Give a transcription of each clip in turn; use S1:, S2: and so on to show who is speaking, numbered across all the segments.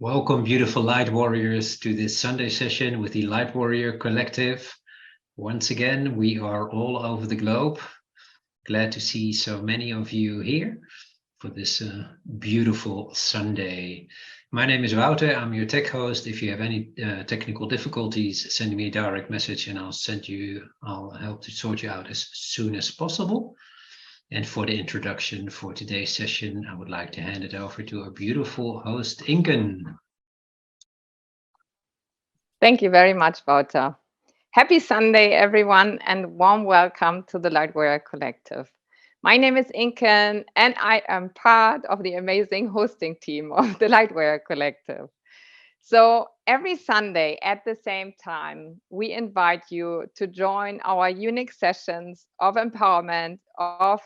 S1: Welcome, beautiful light warriors, to this Sunday session with the Light Warrior Collective. Once again, we are all over the globe. Glad to see so many of you here for this beautiful Sunday. My name is Wouter. I'm your tech host. If you have any technical difficulties, send me a direct message and I'll help to sort you out as soon as possible. And for the introduction for today's session, I would like to hand it over to our beautiful host, Inken.
S2: Thank you very much, Wouter. Happy Sunday, everyone, and warm welcome to the Light Warrior Collective. My name is Inken, and I am part of the amazing hosting team of the Light Warrior Collective. So every Sunday at the same time, we invite you to join our unique sessions of empowerment, of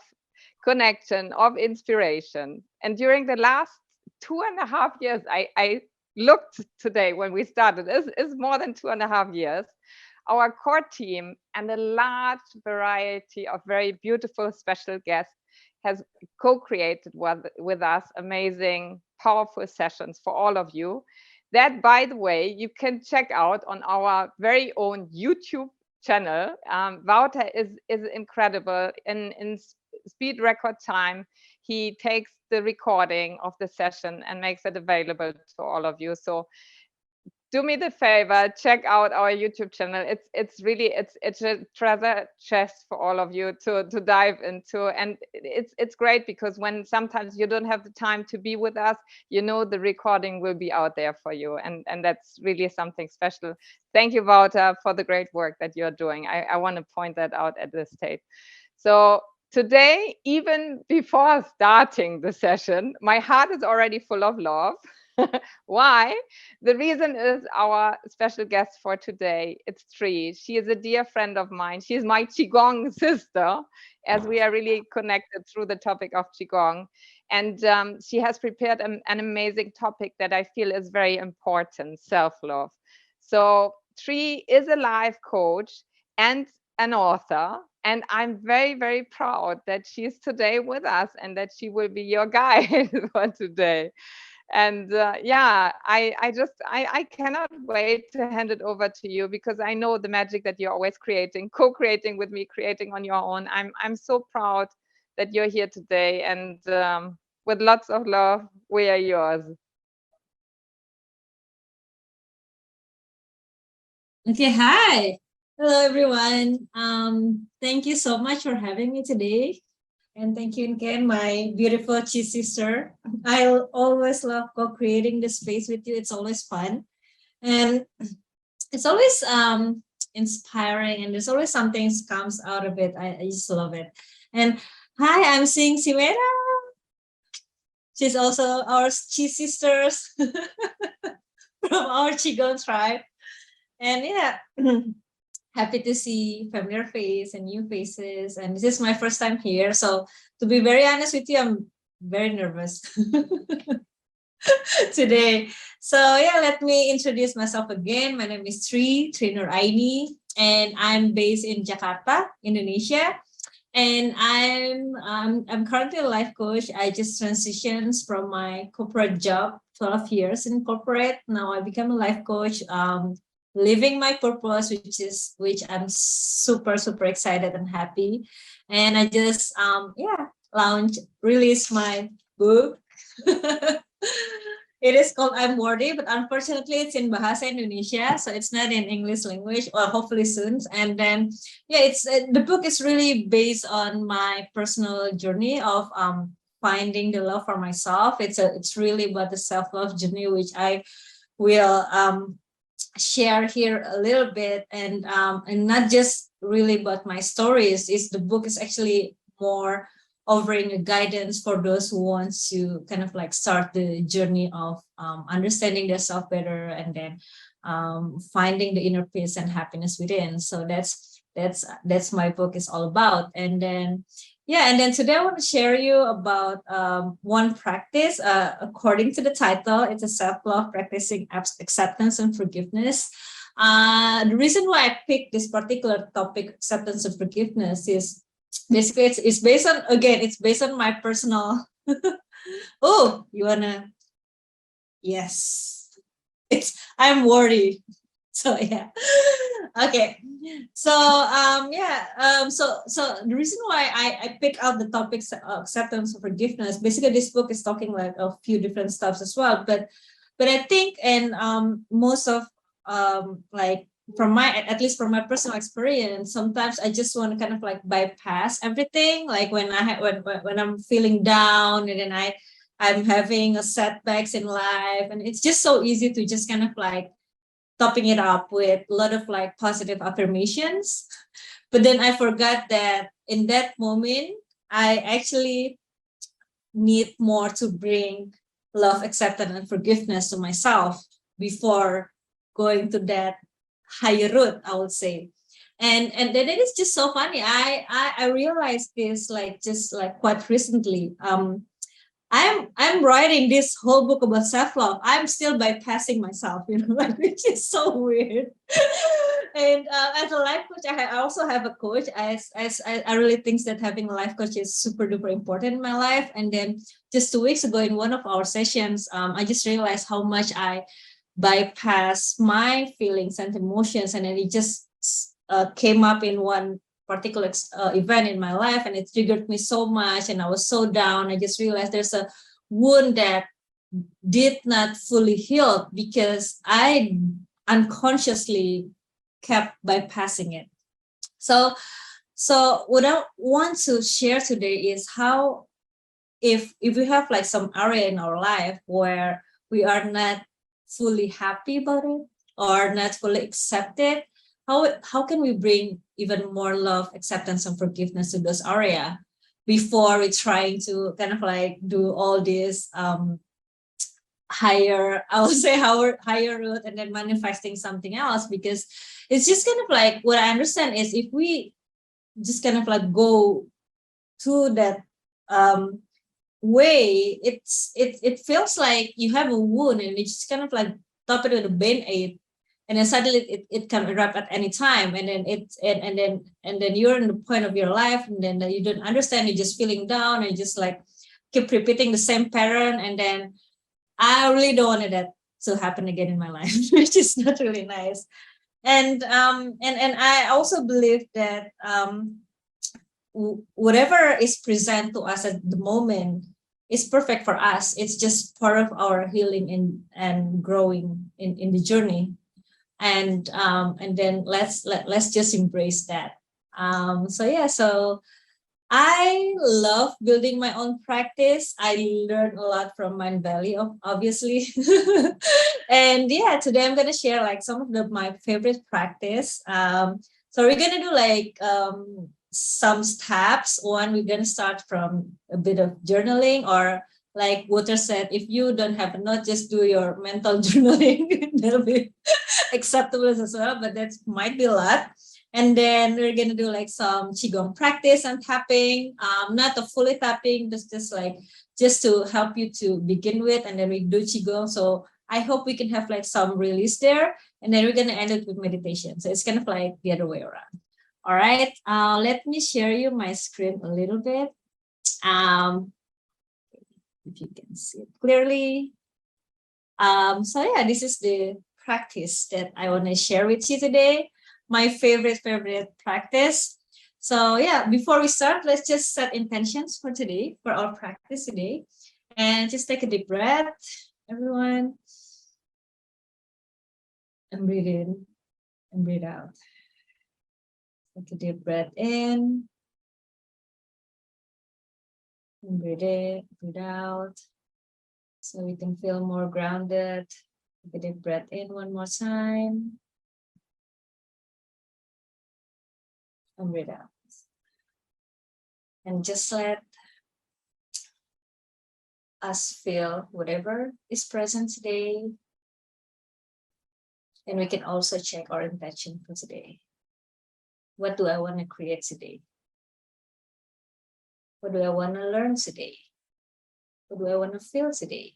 S2: connection, of inspiration. And during the last 2.5 years, I looked today when we started, it's more than 2.5 years. Our core team and a large variety of very beautiful special guests has co-created with us amazing, powerful sessions for all of you. That, by the way, you can check out on our very own YouTube channel. Wouter is incredible. In speed record time, he takes the recording of the session and makes it available to all of you. So do me the favor, check out our YouTube channel. It's really a treasure chest for all of you to dive into. And it's great because when sometimes you don't have the time to be with us, you know the recording will be out there for you. And that's really something special. Thank you, Wouter, for the great work that you're doing. I want to point that out at this stage. So today, even before starting the session, my heart is already full of love. Why? The reason is our special guest for today. It's Tri. She is a dear friend of mine. She's my Qigong sister, as we are really connected through the topic of Qigong. And she has prepared an amazing topic that I feel is very important, self-love. So Tri is a life coach and an author. And I'm very, very proud that she's today with us and that she will be your guide for today. And I cannot wait to hand it over to you because I know the magic that you're always creating, co-creating with me, creating on your own. I'm so proud that you're here today, and with lots of love, we are yours.
S3: Okay, hi. Hello, everyone. Thank you so much for having me today. And thank you again, my beautiful Chi sister. I always love co-creating the space with you. It's always fun. And it's always inspiring, and there's always something comes out of it. I just love it. And hi, I'm seeing Simera. She's also our Chi sisters from our Qigong tribe. And yeah, happy to see familiar face and new faces. And this is my first time here. So to be very honest with you, I'm very nervous today. So yeah, let me introduce myself again. My name is Tri Nuraini, and I'm based in Jakarta, Indonesia. And I'm currently a life coach. I just transitioned from my corporate job, 12 years in corporate. Now I become a life coach. Living my purpose, which I'm super excited and happy. And I just released my book. It is called I'm Worthy, but unfortunately it's in Bahasa Indonesia, so it's not in English language, or hopefully soon. And then it's the book is really based on my personal journey of finding the love for myself. It's really about the self-love journey, which I will share here a little bit, and not just really about my stories. The book is actually more offering a guidance for those who want to kind of like start the journey of understanding themselves better, and then finding the inner peace and happiness within. So that's my book is all about. And then today I want to share you about one practice. According to the title, it's a self-love practicing acceptance and forgiveness. The reason why I picked this particular topic, acceptance and forgiveness, is basically it's based on my personal. Oh, you wanna? Yes. I'm worried. So yeah. Okay. So so the reason why I pick out the topics acceptance and forgiveness, basically this book is talking like a few different stuffs as well, but I think, and most of like from my, at least from my personal experience, sometimes I just want to kind of like bypass everything, like when when I'm feeling down, and then I'm having a setbacks in life, and it's just so easy to just kind of like topping it up with a lot of like positive affirmations. But then I forgot that in that moment, I actually need more to bring love, acceptance, and forgiveness to myself before going to that higher route, I would say. And then it is just so funny. I realized this like just like quite recently. I'm writing this whole book about self-love. I'm still bypassing myself, like, which is so weird. And as a life coach, I also have a coach. I really think that having a life coach is super duper important in my life. And then just 2 weeks ago in one of our sessions, I just realized how much I bypass my feelings and emotions, and then it just came up in one particular event in my life, and it triggered me so much, and I was so down. I just realized there's a wound that did not fully heal because I unconsciously kept bypassing it. So what I want to share today is how, if we have like some area in our life where we are not fully happy about it or not fully accepted, how can we bring even more love, acceptance, and forgiveness to those area before we trying to kind of like do all this higher, I would say higher route, and then manifesting something else? Because it's just kind of like, what I understand is, if we just kind of like go to that way, it feels like you have a wound, and it's just kind of like top it with a band-aid, and then suddenly it can erupt at any time, and then and then you're in the point of your life, and then you don't understand, you're just feeling down, and just like keep repeating the same pattern. And then I really don't want that to happen again in my life, which is not really nice. And I also believe that whatever is present to us at the moment is perfect for us. It's just part of our healing and growing in the journey. And then let's just embrace that. So I love building my own practice. I learned a lot from Mind Valley, obviously. And yeah, today I'm gonna share like some of my favorite practice. So we're gonna do like some steps. One, we're gonna start from a bit of journaling, or like Walter said, if you don't have a note, just do your mental journaling. That'll be acceptable as well, but that might be a lot. And then we're gonna do like some qigong practice and tapping, not a fully tapping, just to help you to begin with, and then we do qigong. So I hope we can have like some release there, and then we're gonna end it with meditation. So it's kind of like the other way around. All right, let me share you my screen a little bit. If you can see it clearly. So yeah, this is the practice that I want to share with you today. My favorite practice. So yeah, before we start, let's just set intentions for today, for our practice today. And just take a deep breath, everyone. And breathe in and breathe out. Take a deep breath in. And breathe in, breathe out. So we can feel more grounded. Take a deep breath in one more time. And breathe out. And just let us feel whatever is present today. And we can also check our intention for today. What do I want to create today? What do I want to learn today? What do I want to feel today?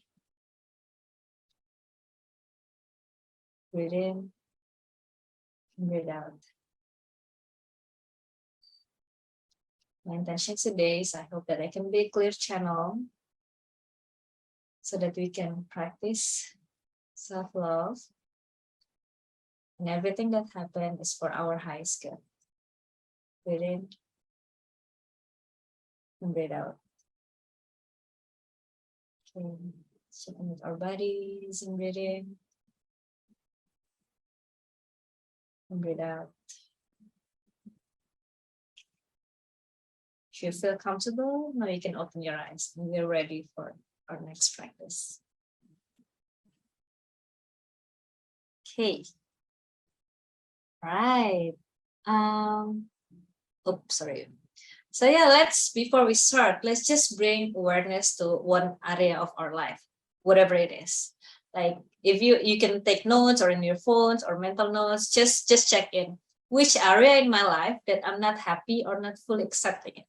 S3: Breathe in and breathe out. My intention today is, I hope that I can be a clear channel so that we can practice self-love, and everything that happened is for our highest good. Breathe in and breathe out. Okay. Checking with our bodies and breathe in and breathe out. If you feel comfortable, now you can open your eyes and we're ready for our next practice. Okay. Right. Sorry. So yeah, before we start, let's just bring awareness to one area of our life, whatever it is. Like if you can take notes or in your phones or mental notes, just check in which area in my life that I'm not happy or not fully accepting it.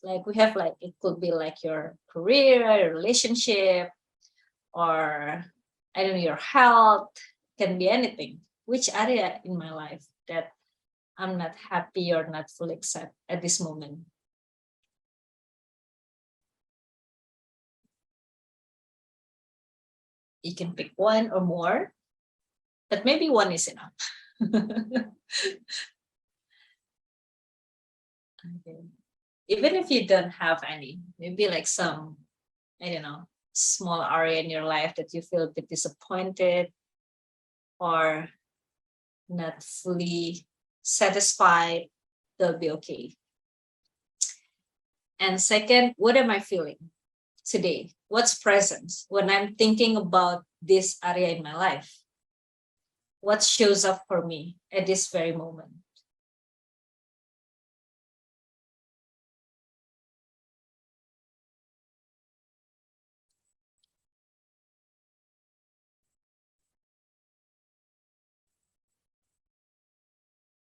S3: Like we have it could be like your career, your relationship, or I don't know, your health, can be anything. Which area in my life that I'm not happy or not fully accept at this moment? You can pick one or more, but maybe one is enough. Okay. Even if you don't have any, maybe like some, I don't know, small area in your life that you feel a bit disappointed or not fully satisfied, they'll be okay. And second, what am I feeling today? What's present when I'm thinking about this area in my life? What shows up for me at this very moment?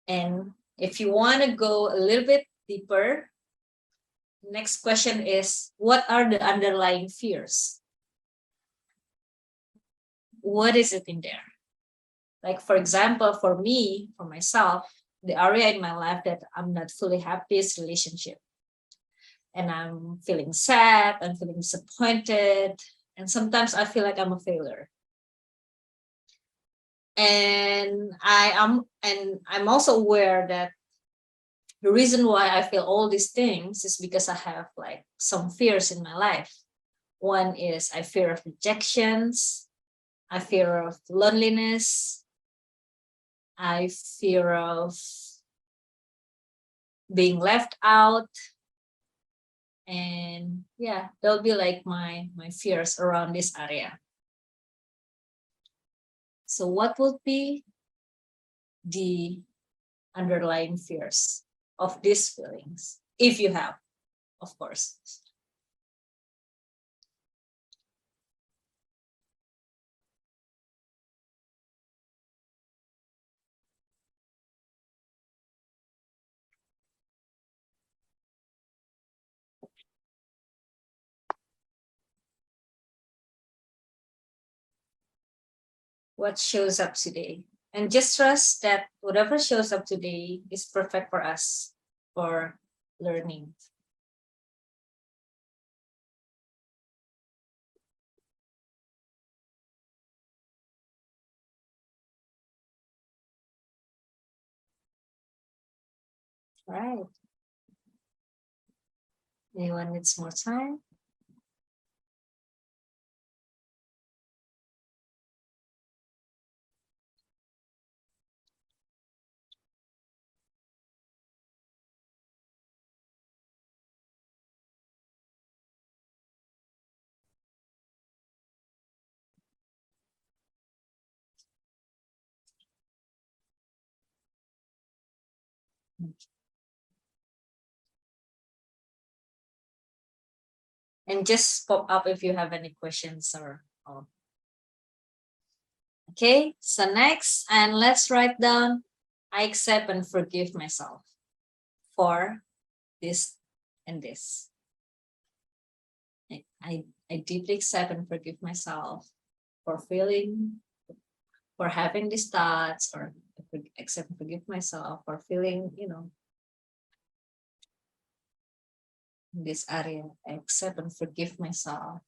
S3: And if you want to go a little bit deeper, next question is, what are the underlying fears? What is it in there? Like, for example, for me, for myself, the area in my life that I'm not fully happy is relationship. And I'm feeling sad, I'm feeling disappointed, and sometimes I feel like I'm a failure. And I'm also aware that the reason why I feel all these things is because I have like some fears in my life. One is I fear of rejections, I fear of loneliness, I fear of being left out. And yeah, that'll be like my fears around this area. So what would be the underlying fears of these feelings, if you have, of course? What shows up today? And just trust that whatever shows up today is perfect for us for learning. Right. Anyone needs more time? And just pop up if you have any questions or. Okay, so next, and let's write down, I accept and forgive myself for this and this. I deeply accept and forgive myself for for having these thoughts, or accept and forgive myself for feeling, in this area. I accept and forgive myself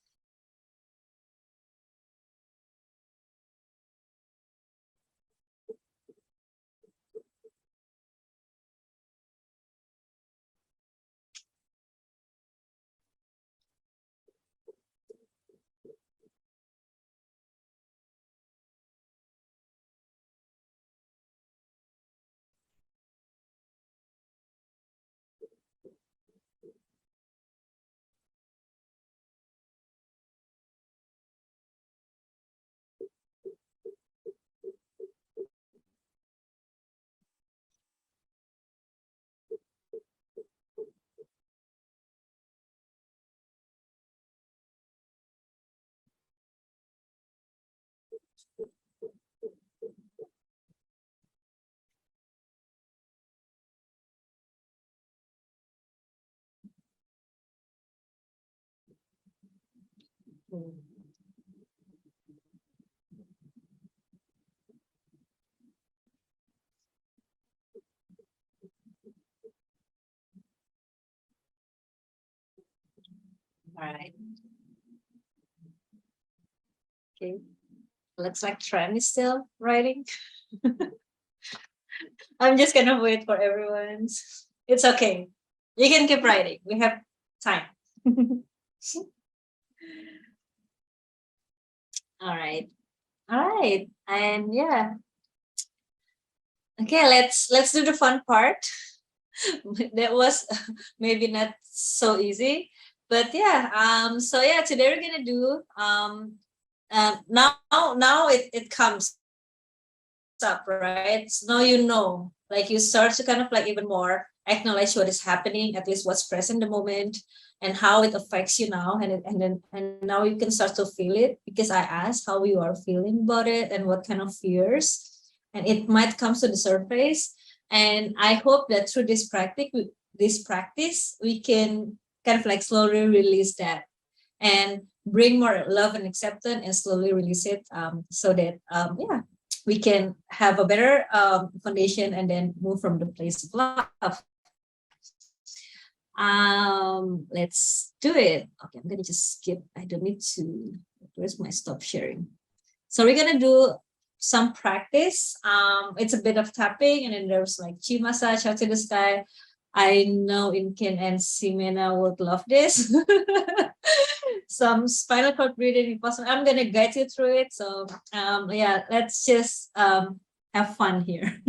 S3: All right. Okay. Looks like Tran is still writing. I'm just gonna wait for everyone's. It's okay. You can keep writing. We have time. All right. All right. And yeah. Okay, let's do the fun part. That was maybe not so easy, but yeah. So yeah, today we're gonna do now it comes up, right? So now you know, like you start to kind of like even more acknowledge what is happening, at least what's present in the moment, and how it affects you now, and now you can start to feel it, because I asked how you are feeling about it and what kind of fears, and it might come to the surface. And I hope that through this practice we can kind of like slowly release that and bring more love and acceptance and slowly release it, so that yeah, we can have a better foundation and then move from the place of love. Let's do it. Okay, I'm gonna just skip. I don't need to. Where's my stop sharing? So we're gonna do some practice. It's a bit of tapping, and then there's like chi massage out to the sky. I know Inkin and Simena would love this. Some spinal cord breathing. I'm gonna guide you through it. So yeah, let's just have fun here.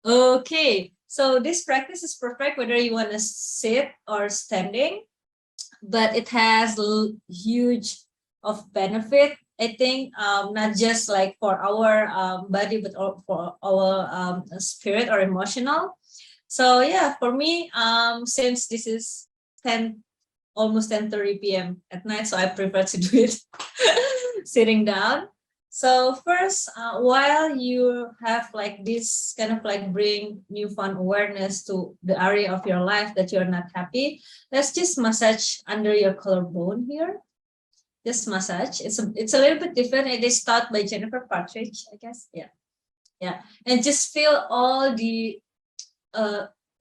S3: Okay, so this practice is perfect whether you want to sit or standing, but it has huge of benefit, I think, not just like for our body, but for our spirit or emotional. So yeah, for me, since this is almost 10:30 p.m. at night, so I prefer to do it sitting down. So first, while you have like this kind of like bring newfound awareness to the area of your life that you're not happy, let's just massage under your collarbone here. Just massage. It's a little bit different. It is taught by Jennifer Partridge, I guess. Yeah. And just feel all the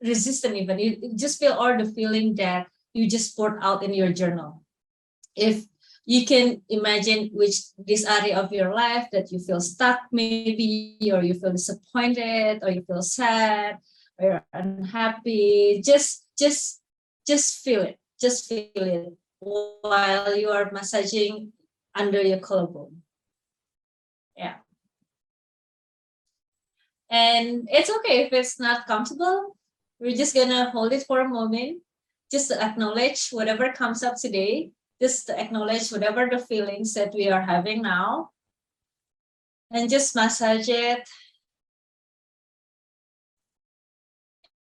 S3: resistance. Even you just feel all the feeling that you just poured out in your journal. If you can imagine this area of your life that you feel stuck maybe, or you feel disappointed, or you feel sad, or you're unhappy, just feel it. Just feel it while you are massaging under your collarbone. Yeah. And it's okay if it's not comfortable. We're just gonna hold it for a moment, just to acknowledge whatever comes up today, just to acknowledge whatever the feelings that we are having now, and just massage it.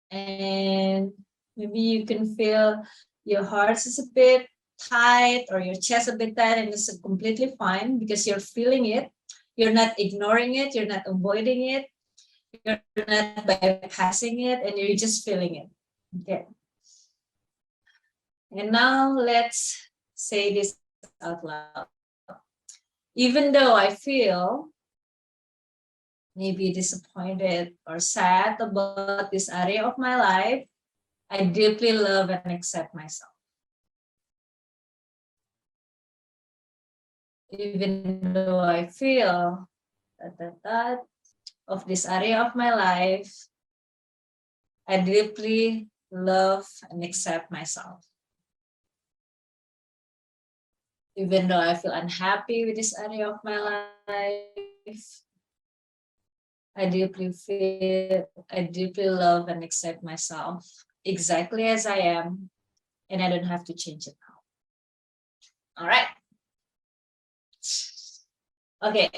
S3: And maybe you can feel your heart is a bit tight or your chest a bit tight, and it's completely fine because you're feeling it. You're not ignoring it. You're not avoiding it. You're not bypassing it, and you're just feeling it. Okay. And now let's say this out loud. Even though I feel maybe disappointed or sad about this area of my life, I deeply love and accept myself. Even though I feel that of this area of my life, I deeply love and accept myself. Even though I feel unhappy with this area of my life, I deeply love and accept myself exactly as I am, and I don't have to change it now. All right. Okay.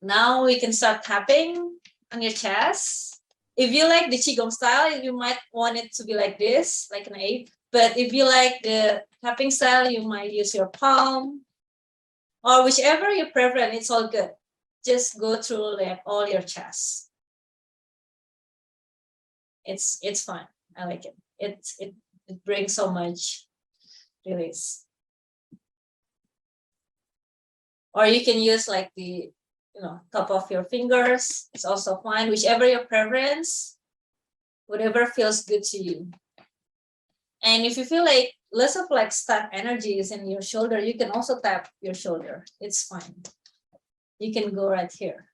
S3: Now we can start tapping on your chest. If you like the Qigong style, you might want it to be like this, like an ape. But if you like the tapping style, you might use your palm or whichever you prefer, and it's all good. Just go through like all your chest. It's fun. I like it. It brings so much release. or you can use like the top of your fingers. It's also fine, whichever your preference, whatever feels good to you. And if you feel like less of like stuck energy is in your shoulder, you can also tap your shoulder. It's fine. You can go right here.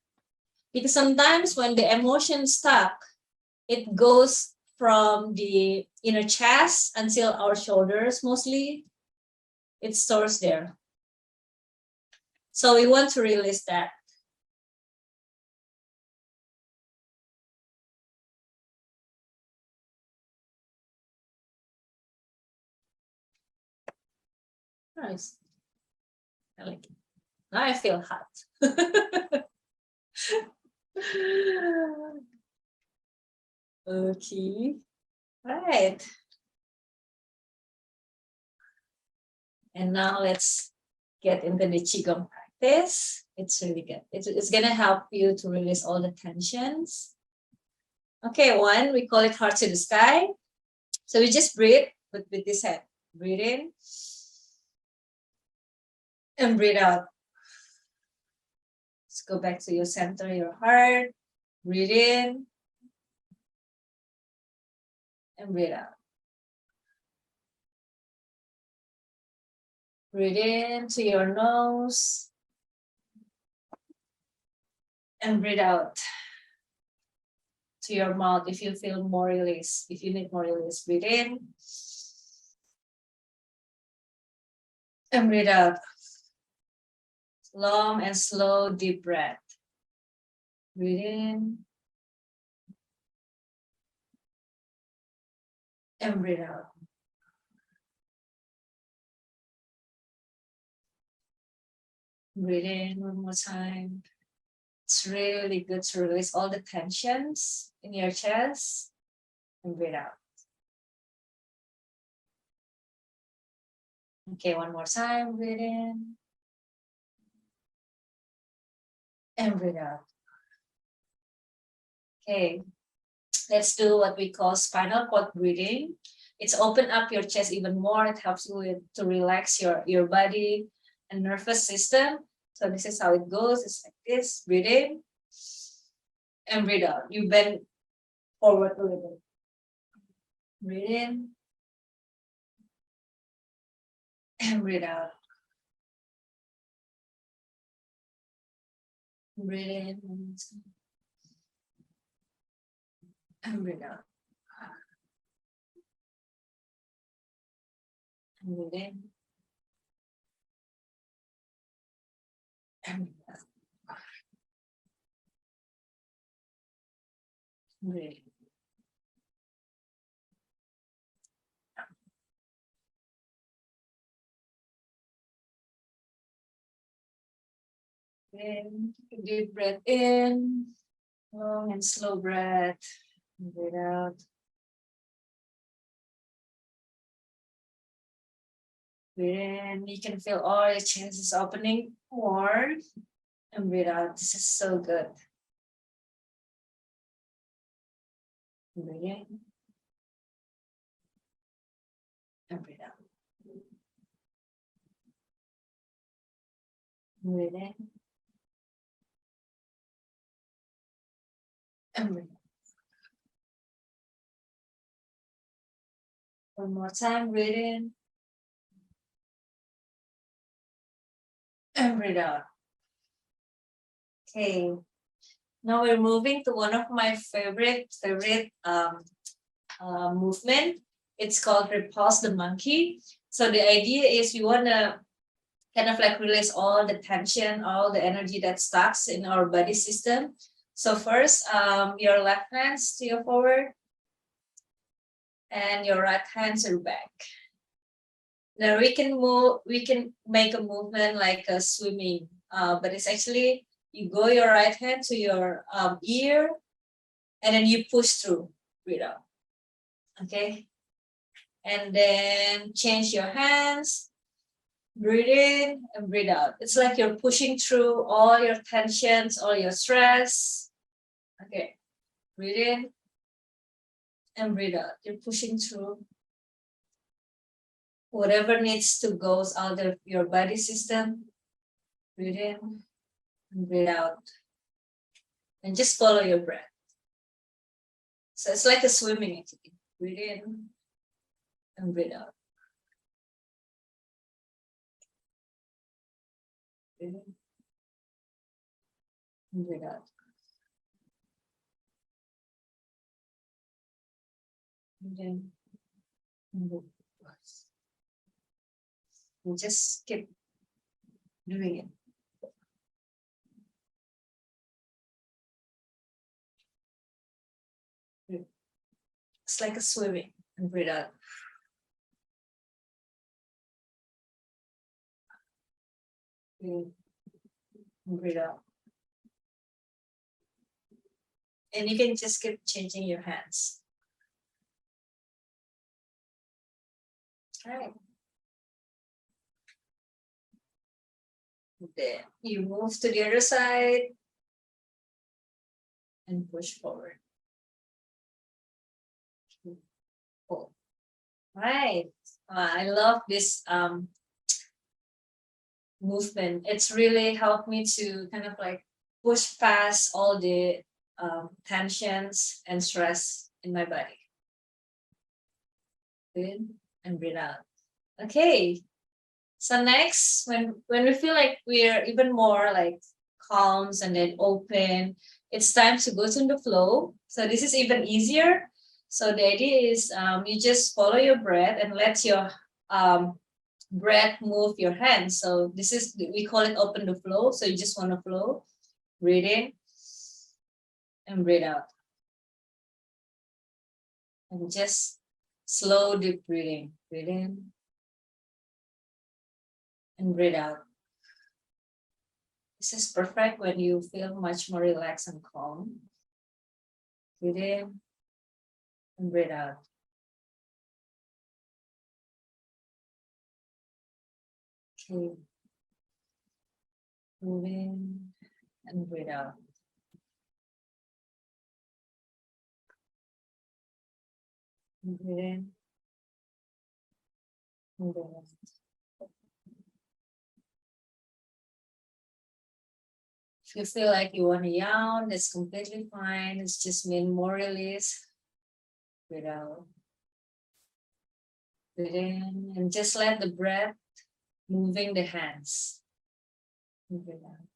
S3: Because sometimes when the emotion stuck, it goes from the inner chest until our shoulders mostly. It stores there. So we want to release that. Nice. I like it. Now I feel hot. Okay. All right. And now let's get into the Qigong practice. It's really good. It's going to help you to release all the tensions. Okay, one, we call it heart to the sky. So we just breathe with this head. Breathe in and breathe out. Let's go back to your center, your heart. Breathe in and breathe out. Breathe in to your nose and breathe out to your mouth if you feel more release. If you need more release, breathe in and breathe out. Long and slow, deep breath. Breathe in and breathe out. Breathe in one more time. It's really good to release all the tensions in your chest and breathe out. Okay, one more time. Breathe in and breathe out. Okay, let's do what we call spinal cord breathing. It's open up your chest even more. It helps you to relax your body and nervous system. So this is how it goes. It's like this. Breathe in and breathe out. You bend forward a little. Breathe in and breathe out. Breathe in and breathe out. And breathe in and breathe out. Breathe in. In, deep breath in, long and slow breath, and breathe out. Breathe in, you can feel all your chest is opening more, and breathe out. This is so good. Breathe in, and breathe out. Breathe in, and breathe out. One more time, breathe in, and breathe out. Okay, now we're moving to one of my favorite movement. It's called repulse the monkey. So the idea is we want to kind of like release all the tension, all the energy that stuck in our body system. So first, your left hands to your forward and your right hand to your back. Now we can make a movement like a swimming, but it's actually you go your right hand to your ear and then you push through, breathe out. Okay. And then change your hands, breathe in and breathe out. It's like you're pushing through all your tensions, all your stress. Okay, breathe in and breathe out. You're pushing through whatever needs to go out of your body system. Breathe in and breathe out. And just follow your breath. So it's like a swimming activity. Breathe in and breathe out. Breathe in and breathe out. Breathe in and breathe out. And just keep doing it. It's like a swimming and breathe out. Breathe and breathe out. And you can just keep changing your hands. All right. Then you move to the other side and push forward. Pull. Right. I love this movement. It's really helped me to kind of like push past all the tensions and stress in my body. Breathe in and breathe out. Okay. So next, when we feel like we're even more like calm and then open, it's time to go to the flow. So this is even easier. So the idea is you just follow your breath and let your breath move your hands. So this is, we call it open the flow. So you just want to flow. Breathe in and breathe out. And just slow deep breathing. Breathe in and breathe out. This is perfect when you feel much more relaxed and calm. Breathe in and breathe out. Okay. Breathe in and breathe out. Breathe in and breathe out. If you feel like you want to yawn, that's completely fine. It's just mean more release. Breathe out. Breathe in and just let the breath moving the hands. Breathe out.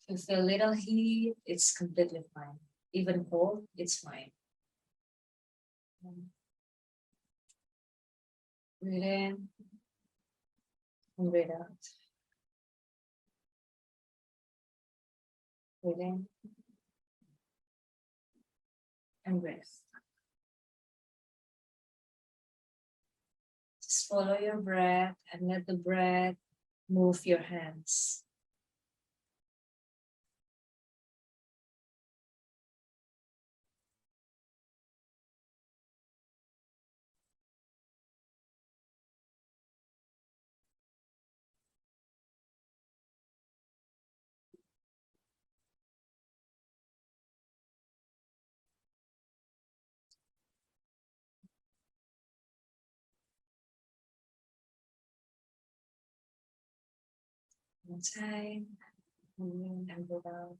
S3: If you feel little heat, it's completely fine. Even cold, it's fine. Breathe in and breathe out. Breathe in and breathe. Just follow your breath and let the breath move your hands. One time, in and breathe out.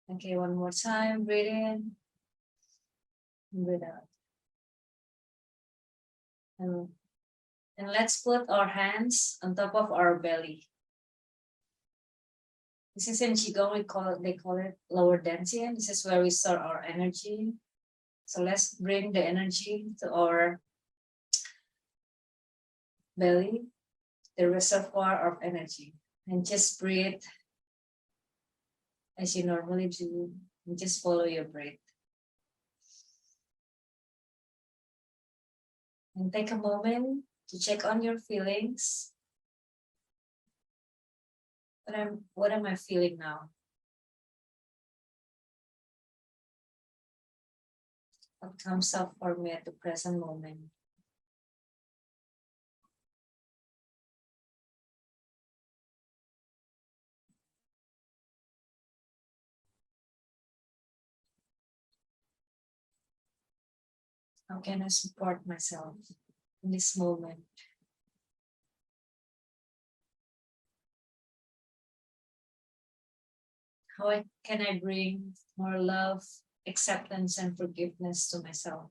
S3: Okay, one more time, breathe in and breathe out. And let's put our hands on top of our belly. This is in Qigong, they call it lower dantian. This is where we store our energy. So let's bring the energy to our belly, the reservoir of energy. And just breathe as you normally do. And just follow your breath. And take a moment to check on your feelings. What am I feeling now? What comes up for me at the present moment? How can I support myself in this moment? How can I bring more love, acceptance, and forgiveness to myself?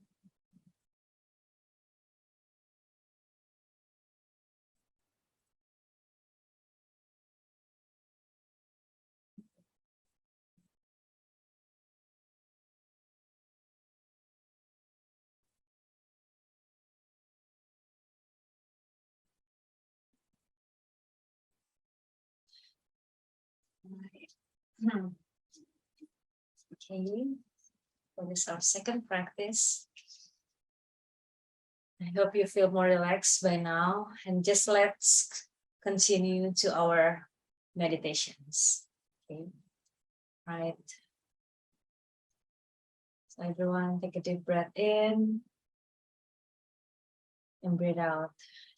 S3: Okay, so this is our second practice. I hope you feel more relaxed by now, and just let's continue to our meditations. Okay, right. So everyone, take a deep breath in and breathe out.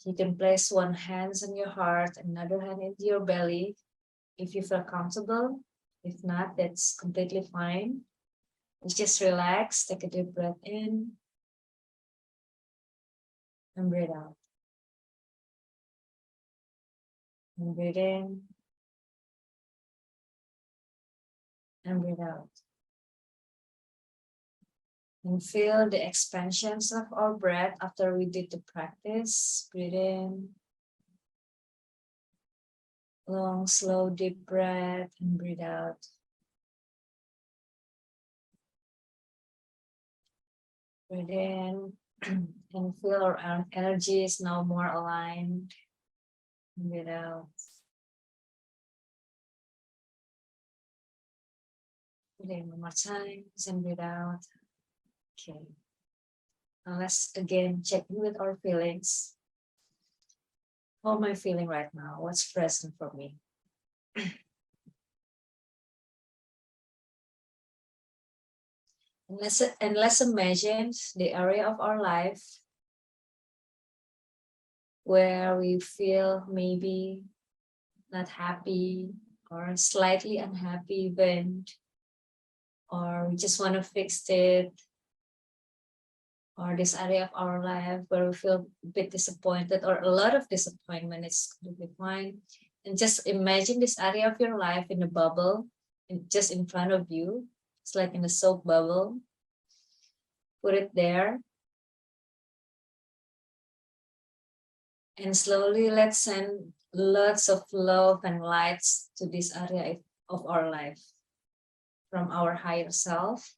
S3: You can place one hand on your heart, another hand into your belly if you feel comfortable. If not, that's completely fine. Just relax, take a deep breath in and breathe out. And breathe in and breathe out. And feel the expansions of our breath after we did the practice. Breathe in. Long, slow, deep breath and breathe out. Breathe in and feel our energy is now more aligned. Breathe out. Breathe in one more time and breathe out. Okay. Now let's again check in with our feelings. How am I feeling right now? What's present for me? And let's imagine the area of our life where we feel maybe not happy or slightly unhappy even, or we just want to fix it, or this area of our life where we feel a bit disappointed or a lot of disappointment. It's completely fine. And just imagine this area of your life in a bubble, and just in front of you. It's like in a soap bubble. Put it there. And slowly let's send lots of love and lights to this area of our life from our higher self.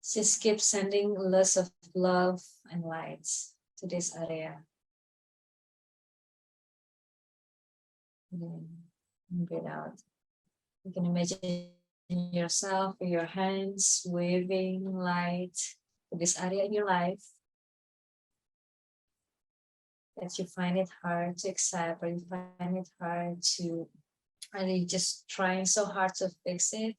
S3: Just keep sending lots of love and lights to this area. And breathe out. You can imagine yourself with your hands waving light to this area in your life that you find it hard to accept, or you find it hard to, and you just trying so hard to fix it.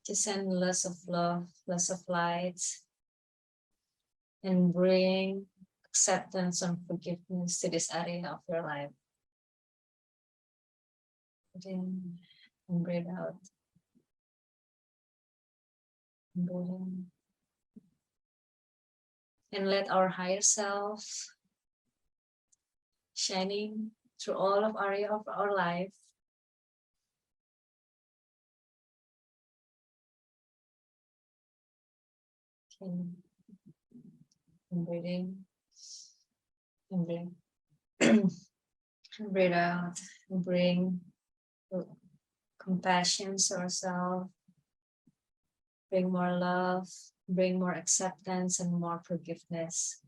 S3: Just send lots of love, lots of light, and bring acceptance and forgiveness to this area of your life. Breathe in and breathe out. And breathe in. And let our higher self shining through all of area of our life. Okay. And breathe in and breathe. And breathe out and bring compassion to ourselves, bring more love, bring more acceptance and more forgiveness,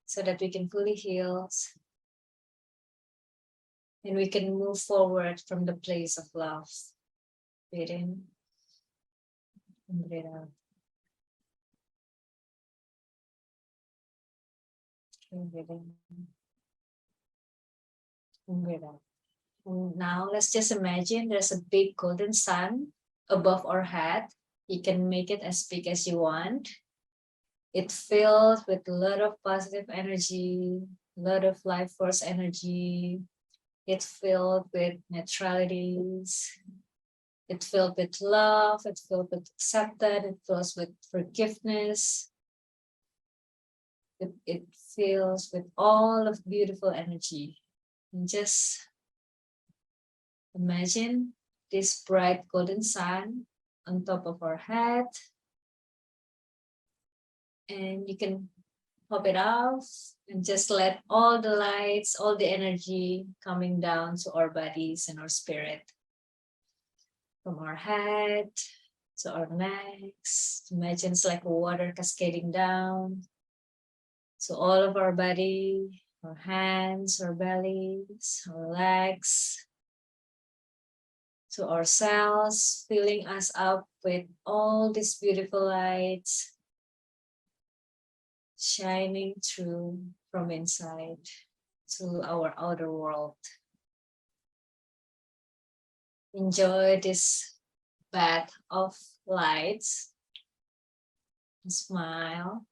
S3: so that we can fully heal and we can move forward from the place of love. Breathe in and breathe out. And breathe in and breathe out. And now let's just imagine there's a big golden sun above our head. You can make it as big as you want. It's filled with a lot of positive energy, a lot of life force energy. It's filled with neutralities. It's filled with love, it's filled with acceptance, it fills with forgiveness. It fills with all of beautiful energy. And just imagine this bright golden sun on top of our head. And you can pop it off and just let all the lights, all the energy coming down to our bodies and our spirit. From our head to our necks. Imagine it's like water cascading down to all of our body, our hands, our bellies, our legs, to our cells, filling us up with all these beautiful lights shining through from inside to our outer world. Enjoy this bath of lights. Smile.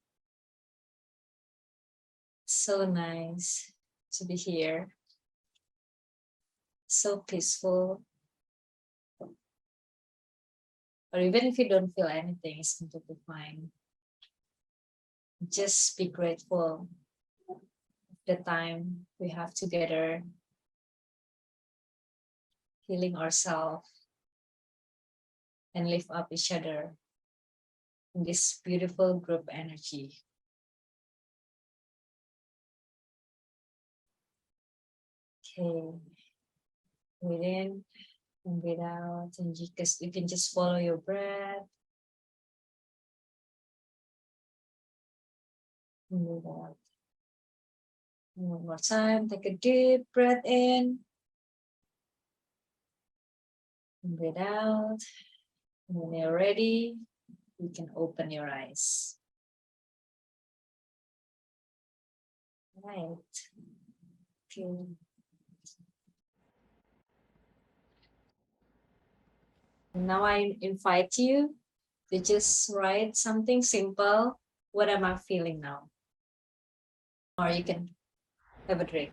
S3: So nice to be here. So peaceful. Or even if you don't feel anything, it's completely fine. Just be grateful for the time we have together, healing ourselves and lift up each other in this beautiful group energy. Okay, breathe in and breathe out, and you can just follow your breath. And breathe out. And one more time, take a deep breath in. And breathe out. And when you're ready, you can open your eyes. Right. Okay. Now I invite you to just write something simple. What am I feeling now? Or you can have a drink.